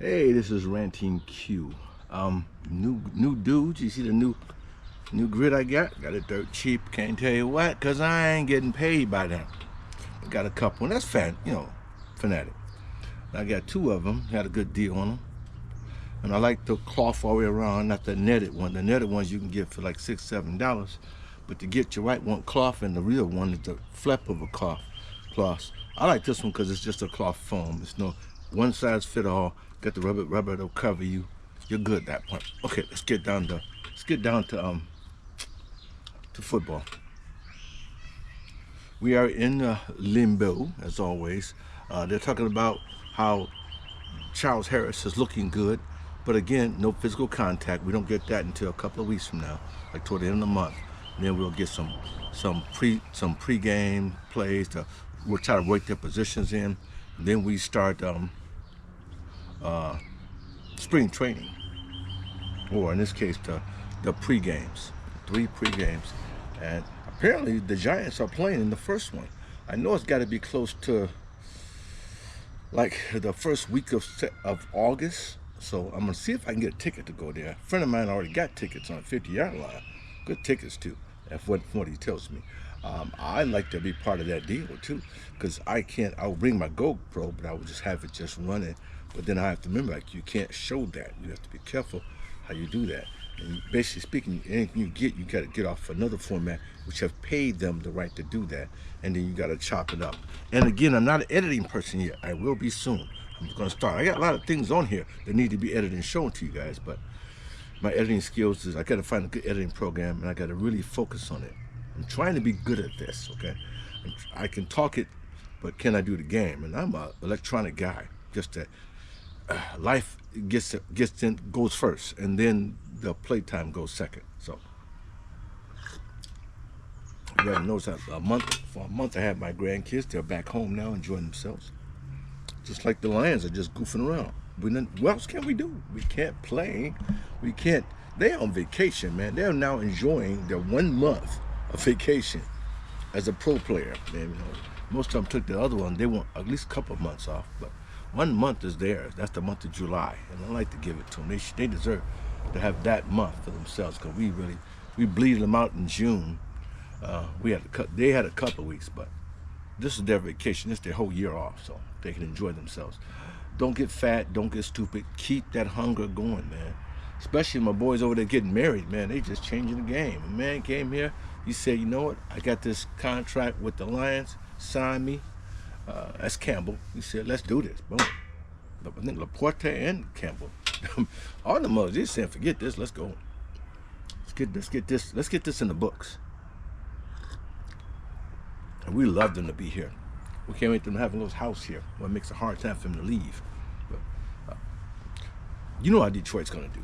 Hey, this is Ranting Q. New dudes. You see the new grid I got? Got it dirt cheap. Can't tell you what, cause I ain't getting paid by them. I got a couple, and that's fanatic. I got two of them. Had a good deal on them, and I like the cloth all the way around, not the netted one. The netted ones you can get for like $6, $7, but to get your right one cloth, and the real one is the flap of a cloth. Cloth. I like this one because it's just a cloth foam. It's no one size fit all. Got the rubber that'll cover you. You're good at that point. Okay, let's get down to football. We are in limbo as always. They're talking about how Charles Harris is looking good, but again, no physical contact. We don't get that until a couple of weeks from now, like toward the end of the month. And then we'll get some pre-game plays. We'll try to work their positions in. Then we start spring training, or in this case, the pre-games, 3 pre-games. And apparently the Giants are playing in the first one. I know it's got to be close to like the first week of August. So I'm gonna see if I can get a ticket to go there. A friend of mine already got tickets on the 50-yard line. Good tickets too. That's what he tells me. I'd like to be part of that deal too, because I can't. I'll bring my GoPro, but I will just have it just running. But then I have to remember, like, you can't show that. You have to be careful how you do that. And basically speaking, anything you got to get off another format, which have paid them the right to do that, and then you got to chop it up. And again, I'm not an editing person yet. I will be soon. I'm just going to start. I got a lot of things on here that need to be edited and shown to you guys, but my editing skills is I got to find a good editing program, and I got to really focus on it. I'm trying to be good at this, okay? I can talk it, but can I do the game? And I'm an electronic guy. Just that life goes first, and then the playtime goes second. So you gotta notice that for a month I had my grandkids. They're back home now enjoying themselves. Just like the Lions are just goofing around. What else can we do? We can't play. We can't. They're on vacation, man. They're now enjoying their 1 month of vacation as a pro player. Man, most of them took the other one. They want at least a couple of months off, but 1 month is theirs. That's the month of July, and I like to give it to them. They deserve to have that month for themselves, because we bleeded them out in June. They had a couple of weeks, but this is their vacation. It's their whole year off, so they can enjoy themselves. Don't get fat. Don't get stupid. Keep that hunger going, man. Especially my boys over there getting married, man. They just changing the game. A man came here. He said, you know what? I got this contract with the Lions. Sign me. That's Campbell. He said, let's do this. Boom. I think Laporte and Campbell. All the mothers, they said, forget this. Let's go. Let's get this in the books. And we love them to be here. We can't wait for them to have a little house here. Well, it makes it a hard time for them to leave. But you know how Detroit's gonna do.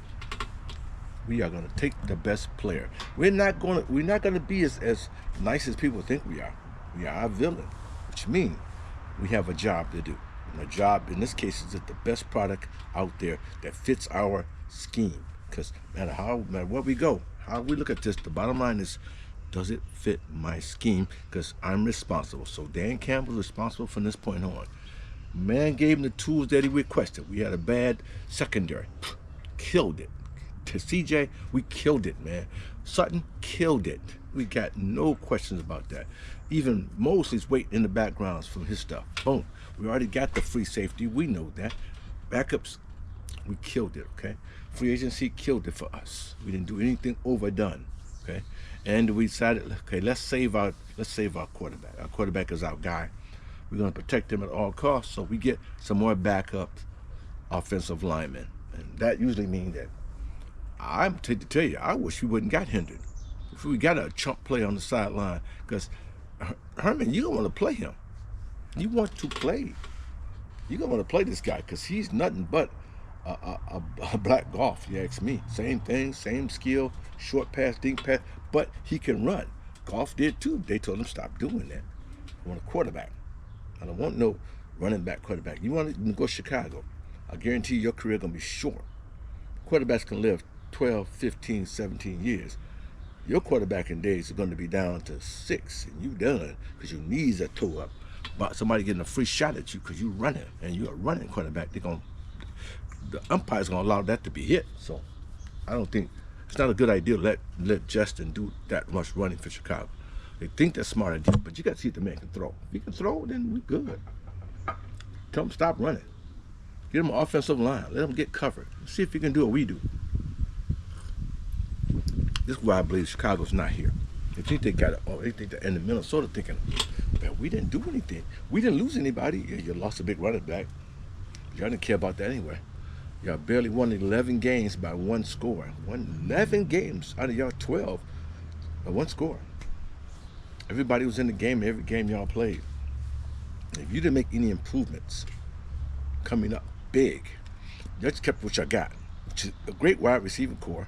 We are gonna take the best player. We're not gonna be as nice as people think we are. We are a villain, which means we have a job to do. And the job in this case is that the best product out there that fits our scheme. Because no matter where we go, how we look at this, the bottom line is, does it fit my scheme? Because I'm responsible. So Dan Campbell's responsible from this point on. Man gave him the tools that he requested. We had a bad secondary. Killed it. To CJ, we killed it, man. Sutton killed it. We got no questions about that. Even Mosley's waiting in the backgrounds for his stuff. Boom. We already got the free safety. We know that. Backups, we killed it, okay? Free agency killed it for us. We didn't do anything overdone, okay? And we decided, okay, let's save our quarterback. Our quarterback is our guy. We're going to protect him at all costs, so we get some more backup offensive linemen. And that usually means that I'm to tell you, I wish we wouldn't got hindered. If we got a chump play on the sideline, because Herman, you don't want to play him. You want to play. You don't want to play this guy, because he's nothing but a black golf, you ask me. Same thing, same skill, short pass, deep pass, but he can run. Golf did too. They told him stop doing that. I want a quarterback. I don't want no running back quarterback. You want to go to Chicago. I guarantee your career going to be short. Quarterbacks can live 12, 15, 17 years. Your quarterbacking days are going to be down to 6, and you done because your knees are tore up. But somebody getting a free shot at you because you running, and you're a running quarterback. They're going to the umpire's gonna allow that to be hit. So I don't think it's not a good idea to let Justin do that much running for Chicago. They think that's a smart idea, but you got to see if the man can throw. If he can throw, then we good. Tell him stop running. Get him an offensive line. Let him get covered. See if he can do what we do. This is why I believe Chicago's not here. They think they got it. Oh, they think they're in the Minnesota thinking, man, we didn't do anything. We didn't lose anybody. Yeah, you lost a big running back. Y'all didn't care about that anyway. Y'all barely won 11 games by one score. 11 games out of y'all 12 by one score. Everybody was in the game, every game y'all played. If you didn't make any improvements coming up big, you just kept what y'all got, which is a great wide receiver core,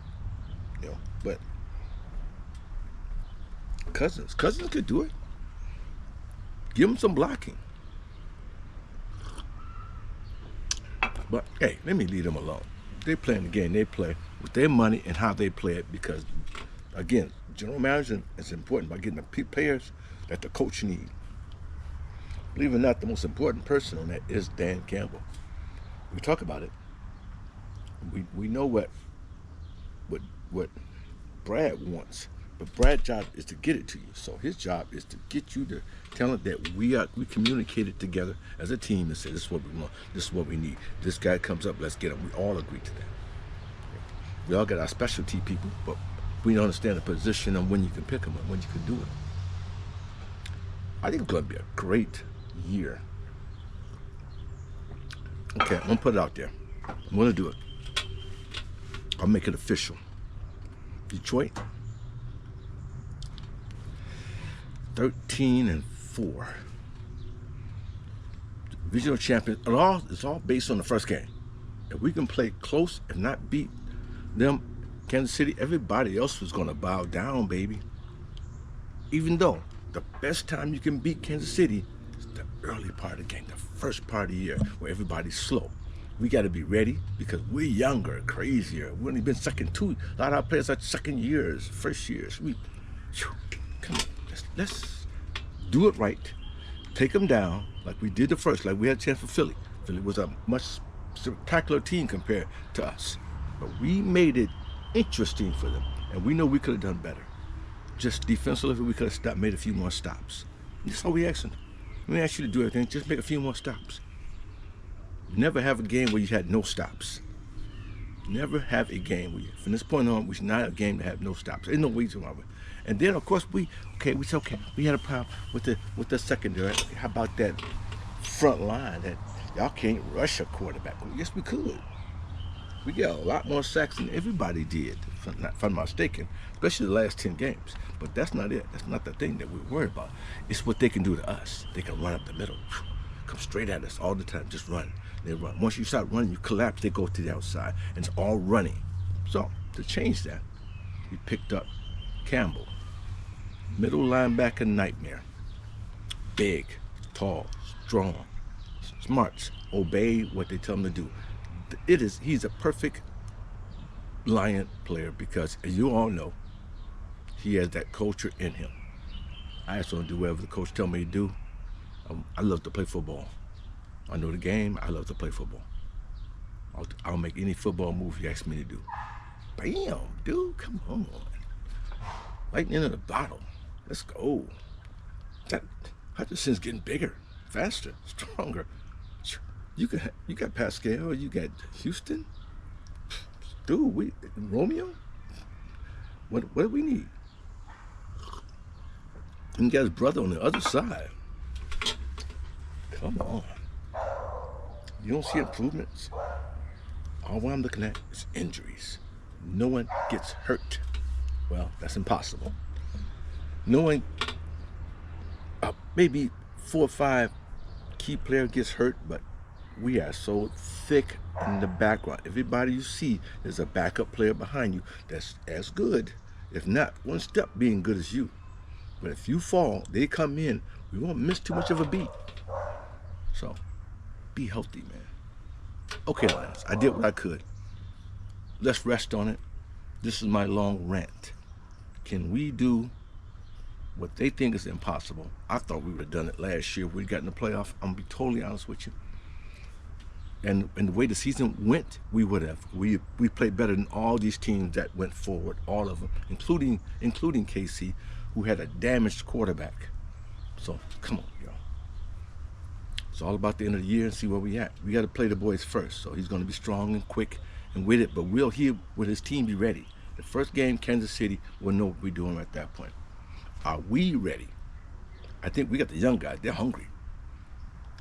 you know, but Cousins could do it. Give him some blocking. But hey, let me leave them alone. They playing the game they play with their money and how they play it, because again, general manager is important by getting the players that the coach needs. Believe it or not, the most important person on that is Dan Campbell. We talk about it. We know what Brad wants, but Brad's job is to get it to you. So his job is to get you the talent that we communicated together as a team and say, this is what we want, this is what we need. This guy comes up, let's get him. We all agree to that. We all got our specialty people, but we don't understand the position and when you can pick them and when you can do it. I think it's going to be a great year. Okay, I'm going to put it out there. I'm going to do it. I'll make it official. Detroit, 13-4. Divisional champions. It's all based on the first game. If we can play close, if not beat them, Kansas City, everybody else was going to bow down, baby. Even though the best time you can beat Kansas City is the early part of the game, the first part of the year where everybody's slow. We got to be ready because we're younger, crazier. We've only been second two. A lot of our players are second years, first years. Come on, let's do it right. Take them down like we did the first, like we had a chance for Philly. Philly was a much spectacular team compared to us. But we made it interesting for them, and we know we could have done better. Just defensively, we could have made a few more stops. That's all we asking. We ask you to do everything, just make a few more stops. Never have a game where you had no stops. Never have a game where you, from this point on, we should not have a game to have no stops. There's no reason why. And then, of course, we said, okay, we had a problem with the secondary. How about that front line that y'all can't rush a quarterback? Well, yes, we could. We got a lot more sacks than everybody did, if I'm not mistaken, especially the last 10 games. But that's not it. That's not the thing that we're worried about. It's what they can do to us. They can run up the middle, come straight at us all the time, just run. They run. Once you start running, you collapse, they go to the outside, and it's all running. So, to change that, we picked up Campbell, middle linebacker nightmare. Big, tall, strong, smarts, obey what they tell him to do. He's a perfect Lion player because, as you all know, he has that culture in him. I just want to do whatever the coach tell me to do. I love to play football. I know the game. I love to play football. I'll make any football move you ask me to do. Bam, dude, come on. Lightning in a bottle. Let's go. Hutchinson's getting bigger, faster, stronger. You got Pascal, you got Houston. Dude, Romeo? What do we need? And you got his brother on the other side. Come on. You don't see improvements? All I'm looking at is injuries. No one gets hurt. Well, that's impossible. No one, maybe 4 or 5 key players gets hurt, but we are so thick in the background. Everybody you see, there's a backup player behind you that's as good, if not one step being good as you. But if you fall, they come in, we won't miss too much of a beat. So, be healthy, man. Okay, Lions, I did what I could. Let's rest on it. This is my long rant. Can we do what they think is impossible? I thought we would have done it last year. We got in the playoff. I'm going to be totally honest with you. and the way the season went, we would have. We played better than all these teams that went forward, all of them, including KC, who had a damaged quarterback. So come on, y'all. It's all about the end of the year and see where we at. We got to play the boys first, so he's going to be strong and quick and with it. But will he, with his team, be ready? The first game, Kansas City, we'll know what we're doing at that point. Are we ready? I think we got the young guys. They're hungry.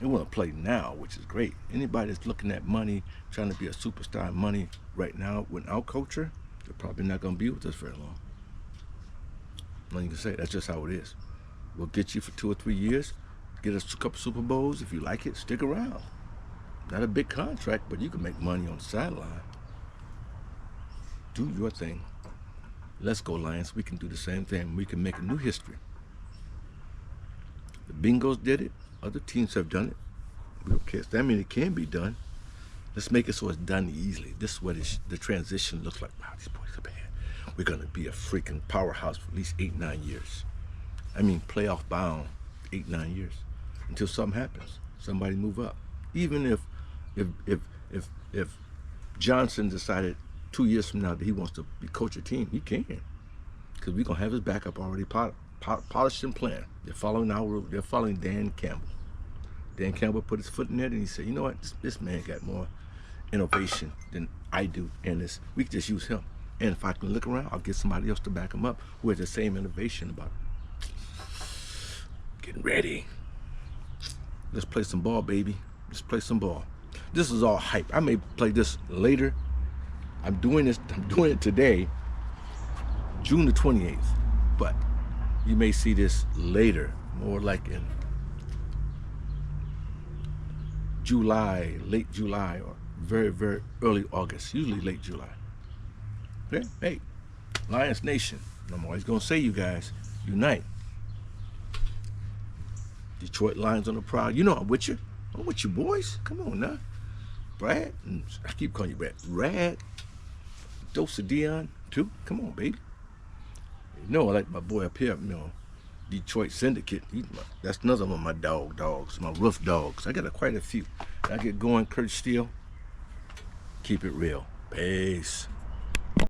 They want to play now, which is great. Anybody that's looking at money, trying to be a superstar money right now with our culture, they're probably not going to be with us very long. Nothing you can say. That's just how it is. We'll get you for 2 or 3 years, get us a couple Super Bowls. If you like it, stick around. Not a big contract, but you can make money on the sideline. Do your thing. Let's go, Lions. We can do the same thing. We can make a new history. The Bengals did it. Other teams have done it. We don't care. That means it can be done. Let's make it so it's done easily. This is what the transition looks like. Wow, these boys are bad. We're going to be a freaking powerhouse for at least 8-9 years. I mean, playoff bound 8-9 years until something happens. Somebody move up. Even if Johnson decided 2 years from now that he wants to coach a team, he can, because we're gonna have his backup already polished and planned. They're following They're following Dan Campbell. Dan Campbell put his foot in there and he said, you know what, this man got more innovation than I do in this. We can just use him. And if I can look around, I'll get somebody else to back him up who has the same innovation about it. Getting ready. Let's play some ball, baby. Let's play some ball. This is all hype. I may play this later. I'm doing it today, June the 28th. But you may see this later, more like in July, late July, or very, very early August, usually late July. Okay? Hey, Lions Nation. I'm always going to say, you guys, unite. Detroit Lions on the prowl. You know I'm with you. I'm with you, boys. Come on now. Brad. I keep calling you Brad. Rad. Dose of Dion, too. Come on, baby. You know I like my boy up here, Detroit Syndicate. That's another one of my dogs, my roof dogs. I got quite a few. I get going, Kurt Steele. Keep it real. Peace.